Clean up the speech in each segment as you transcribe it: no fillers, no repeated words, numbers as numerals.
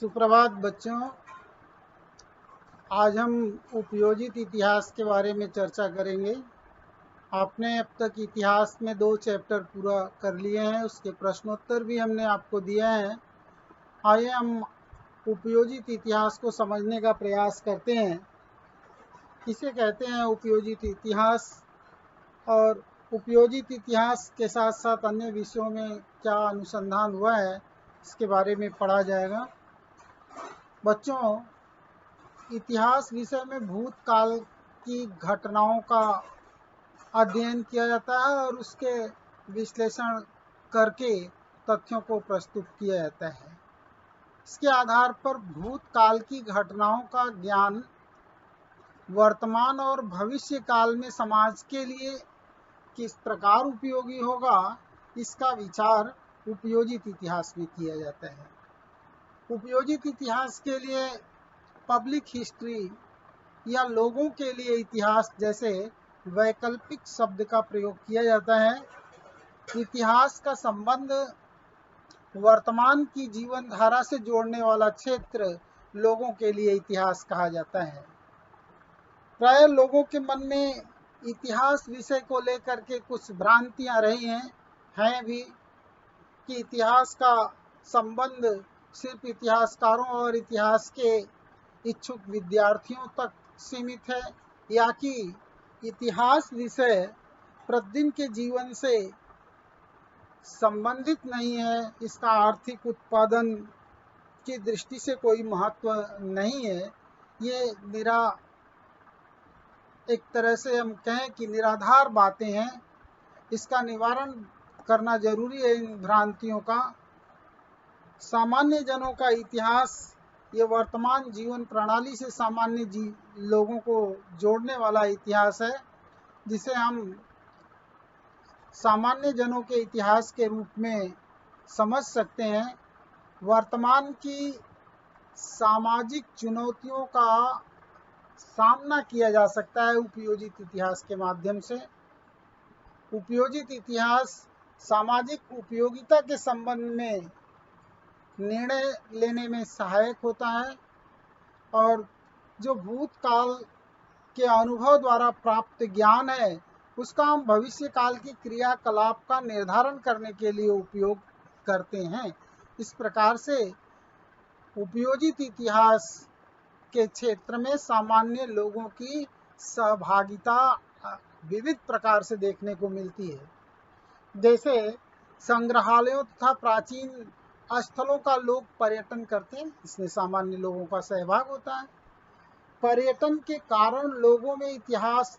सुप्रभात बच्चों। आज हम उपयोजित इतिहास के बारे में चर्चा करेंगे। आपने अब तक इतिहास में 2 चैप्टर पूरा कर लिए हैं, उसके प्रश्नोत्तर भी हमने आपको दिए हैं। आइए हम उपयोजित इतिहास को समझने का प्रयास करते हैं। इसे कहते हैं उपयोजित इतिहास, और उपयोजित इतिहास के साथ साथ अन्य विषयों में क्या अनुसंधान हुआ है इसके बारे में पढ़ा जाएगा। बच्चों, इतिहास विषय में भूतकाल की घटनाओं का अध्ययन किया जाता है और उसके विश्लेषण करके तथ्यों को प्रस्तुत किया जाता है। इसके आधार पर भूतकाल की घटनाओं का ज्ञान वर्तमान और भविष्य काल में समाज के लिए किस प्रकार उपयोगी होगा, इसका विचार उपयोजित इतिहास में किया जाता है। उपयोजित इतिहास के लिए पब्लिक हिस्ट्री या लोगों के लिए इतिहास जैसे वैकल्पिक शब्द का प्रयोग किया जाता है। इतिहास का संबंध वर्तमान की जीवन धारा से जोड़ने वाला क्षेत्र लोगों के लिए इतिहास कहा जाता है। प्राय लोगों के मन में इतिहास विषय को लेकर के कुछ भ्रांतियां रही हैं भी कि इतिहास का संबंध सिर्फ इतिहासकारों और इतिहास के इच्छुक विद्यार्थियों तक सीमित है, या कि इतिहास विषय प्रतिदिन के जीवन से संबंधित नहीं है, इसका आर्थिक उत्पादन की दृष्टि से कोई महत्व नहीं है। ये एक तरह से हम कहें कि निराधार बातें हैं। इसका निवारण करना जरूरी है इन भ्रांतियों का। सामान्य जनों का इतिहास ये वर्तमान जीवन प्रणाली से सामान्य लोगों को जोड़ने वाला इतिहास है, जिसे हम सामान्य जनों के इतिहास के रूप में समझ सकते हैं। वर्तमान की सामाजिक चुनौतियों का सामना किया जा सकता है उपयोजित इतिहास के माध्यम से। उपयोजित इतिहास सामाजिक उपयोगिता के संबंध में निर्णय लेने में सहायक होता है, और जो भूतकाल के अनुभव द्वारा प्राप्त ज्ञान है उसका हम भविष्य काल की क्रियाकलाप का निर्धारण करने के लिए उपयोग करते हैं। इस प्रकार से उपयोजित इतिहास के क्षेत्र में सामान्य लोगों की सहभागिता विविध प्रकार से देखने को मिलती है। जैसे संग्रहालयों तथा प्राचीन स्थलों का लोग पर्यटन करते हैं, इसमें सामान्य लोगों का सहभाग होता है। पर्यटन के कारण लोगों में इतिहास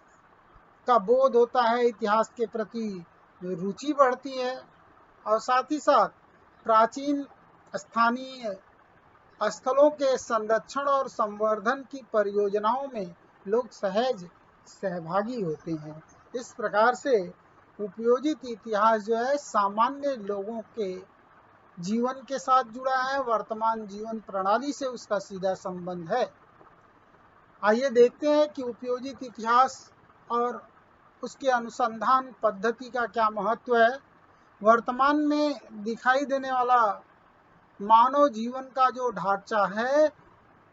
का बोध होता है, इतिहास के प्रति रुचि बढ़ती है, और साथ ही साथ प्राचीन स्थानीय स्थलों के संरक्षण और संवर्धन की परियोजनाओं में लोग सहज सहभागी होते हैं। इस प्रकार से उपयोजित इतिहास जो है सामान्य लोगों के जीवन के साथ जुड़ा है, वर्तमान जीवन प्रणाली से उसका सीधा संबंध है। आइए देखते हैं कि उपयोजित इतिहास और उसके अनुसंधान पद्धति का क्या महत्व है। वर्तमान में दिखाई देने वाला मानव जीवन का जो ढांचा है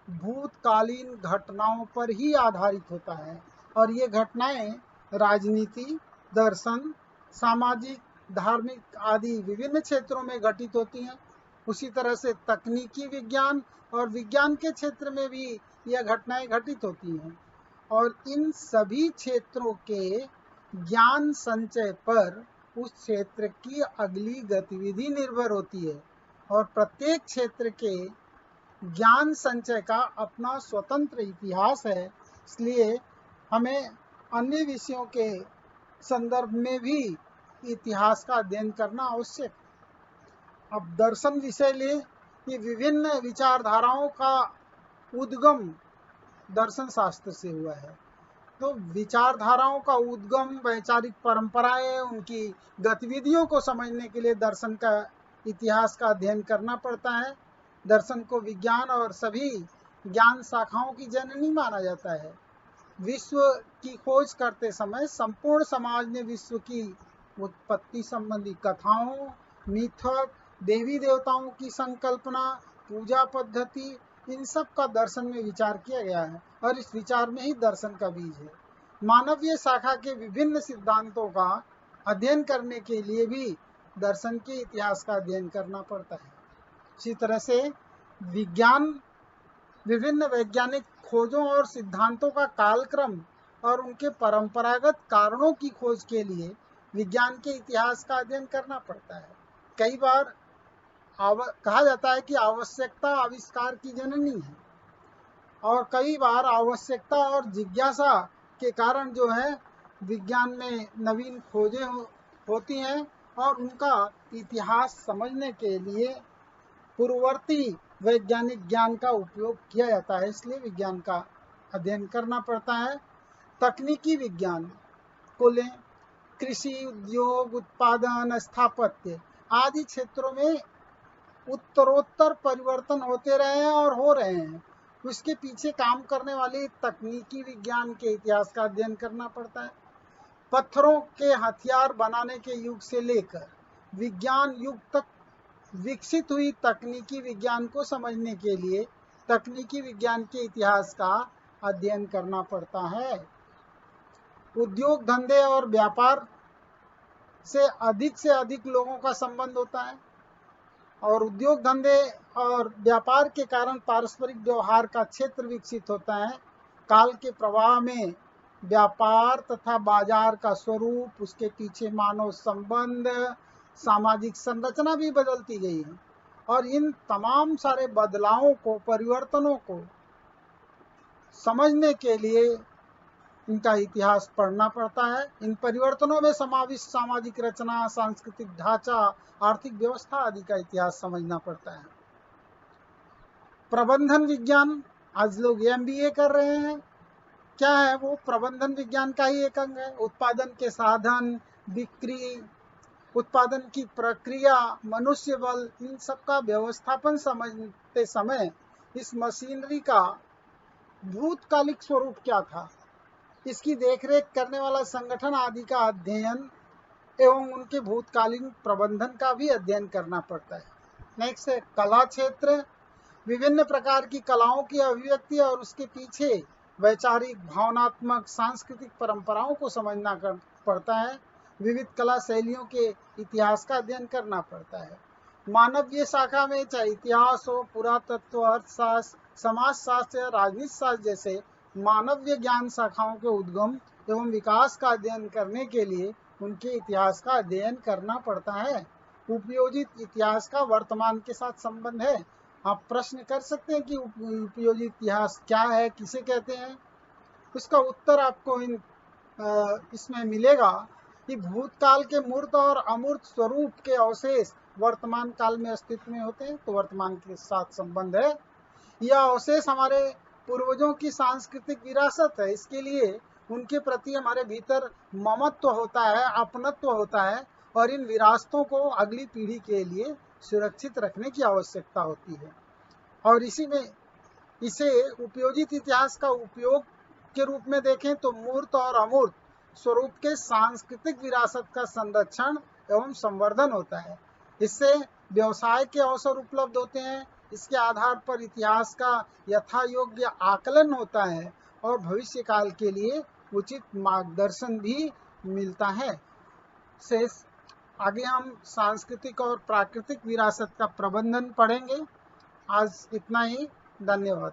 भूतकालीन घटनाओं पर ही आधारित होता है, और ये घटनाएं राजनीति, दर्शन, सामाजिक, धार्मिक आदि विभिन्न क्षेत्रों में घटित होती हैं। उसी तरह से तकनीकी विज्ञान और विज्ञान के क्षेत्र में भी यह घटनाएं घटित होती हैं, और इन सभी क्षेत्रों के ज्ञान संचय पर उस क्षेत्र की अगली गतिविधि निर्भर होती है, और प्रत्येक क्षेत्र के ज्ञान संचय का अपना स्वतंत्र इतिहास है। इसलिए हमें अन्य विषयों के संदर्भ में भी इतिहास का अध्ययन करना आवश्यक है। अब दर्शन विषय ले, ये विभिन्न विचारधाराओं का उद्गम दर्शन शास्त्र से हुआ है। तो विचारधाराओं का उद्गम, वैचारिक परंपराएं, उनकी गतिविधियों को समझने के लिए दर्शन का इतिहास का अध्ययन करना पड़ता है। दर्शन को विज्ञान और सभी ज्ञान शाखाओं की जननी माना जाता है। विश्व की खोज करते समय संपूर्ण समाज ने विश्व की उत्पत्ति संबंधी कथाओं, मिथक, देवी देवताओं की संकल्पना, पूजा पद्धति, इन सब का दर्शन में विचार किया गया है और इस विचार में ही दर्शन का बीज है। मानवीय शाखा के विभिन्न सिद्धांतों का अध्ययन करने के लिए भी दर्शन के इतिहास का अध्ययन करना पड़ता है। इसी तरह से विज्ञान विभिन्न वैज्ञानिक खोजों और सिद्धांतों का कालक्रम और उनके परंपरागत कारणों की खोज के लिए विज्ञान के इतिहास का अध्ययन करना पड़ता है। कई बार कहा जाता है कि आवश्यकता आविष्कार की जननी है, और कई बार आवश्यकता और जिज्ञासा के कारण जो है विज्ञान में नवीन खोजें होती हैं और उनका इतिहास समझने के लिए पूर्ववर्ती वैज्ञानिक ज्ञान का उपयोग किया जाता है। इसलिए विज्ञान का अध्ययन करना पड़ता है। तकनीकी विज्ञान को लें, कृषि, उद्योग, उत्पादन, स्थापत्य आदि क्षेत्रों में उत्तरोत्तर परिवर्तन होते रहे हैं और हो रहे हैं। उसके पीछे काम करने वाले तकनीकी विज्ञान के इतिहास का अध्ययन करना पड़ता है। पत्थरों के हथियार बनाने के युग से लेकर विज्ञान युग तक विकसित हुई तकनीकी विज्ञान को समझने के लिए तकनीकी विज्ञान के इतिहास का अध्ययन करना पड़ता है। उद्योग धंधे और व्यापार से अधिक लोगों का संबंध होता है और उद्योग धंधे और व्यापार के कारण पारस्परिक व्यवहार का क्षेत्र विकसित होता है। काल के प्रवाह में व्यापार तथा बाजार का स्वरूप, उसके पीछे मानव संबंध, सामाजिक संरचना भी बदलती गई है और इन तमाम सारे बदलावों को, परिवर्तनों को समझने के लिए इनका इतिहास पढ़ना पड़ता है। इन परिवर्तनों में समाविष्ट सामाजिक रचना, सांस्कृतिक ढांचा, आर्थिक व्यवस्था आदि का इतिहास समझना पड़ता है। प्रबंधन विज्ञान, आज लोग MBA कर रहे हैं, क्या है वो? प्रबंधन विज्ञान का ही एक अंग है। उत्पादन के साधन, बिक्री, उत्पादन की प्रक्रिया, मनुष्य बल, इन सब का व्यवस्थापन समझते समय इस मशीनरी का भूतकालिक स्वरूप क्या था, इसकी देखरेख करने वाला संगठन आदि का अध्ययन एवं उनके भूतकालीन प्रबंधन का भी अध्ययन करना पड़ता है। नेक्स्ट है कला क्षेत्र। विभिन्न प्रकार की कलाओं की अभिव्यक्ति और उसके पीछे वैचारिक, भावनात्मक, सांस्कृतिक परंपराओं को समझना पड़ता है। विविध कला शैलियों के इतिहास का अध्ययन करना पड़ता है। मानवीय शाखा में चाहे इतिहास हो, पुरातत्व, अर्थशास्त्र, समाजशास्त्र या राजनीति शास्त्र जैसे मानवीय ज्ञान शाखाओं के उद्गम एवं विकास का अध्ययन करने के लिए उनके इतिहास का अध्ययन करना पड़ता है। उपयोजित इतिहास का वर्तमान के साथ संबंध है। आप प्रश्न कर सकते हैं कि उपयोजित इतिहास क्या है, किसे कहते हैं? उसका उत्तर आपको इसमें मिलेगा कि भूतकाल के मूर्त और अमूर्त स्वरूप के अवशेष वर्तमान काल में अस्तित्व में होते हैं, तो वर्तमान के साथ संबंध है। यह अवशेष हमारे पूर्वजों की सांस्कृतिक विरासत है। इसके लिए उनके प्रति हमारे भीतर ममत्व होता है, अपनत्व होता है और इन विरासतों को अगली पीढ़ी के लिए सुरक्षित रखने की आवश्यकता होती है। और इसी में इसे उपयोजित इतिहास का उपयोग के रूप में देखें तो मूर्त और अमूर्त स्वरूप के सांस्कृतिक विरासत का संरक्षण एवं संवर्धन होता है। इससे व्यवसाय के अवसर उपलब्ध होते हैं। इसके आधार पर इतिहास का यथा योग्य आकलन होता है और भविष्य काल के लिए उचित मार्गदर्शन भी मिलता है। शेष आगे हम सांस्कृतिक और प्राकृतिक विरासत का प्रबंधन पढ़ेंगे। आज इतना ही, धन्यवाद।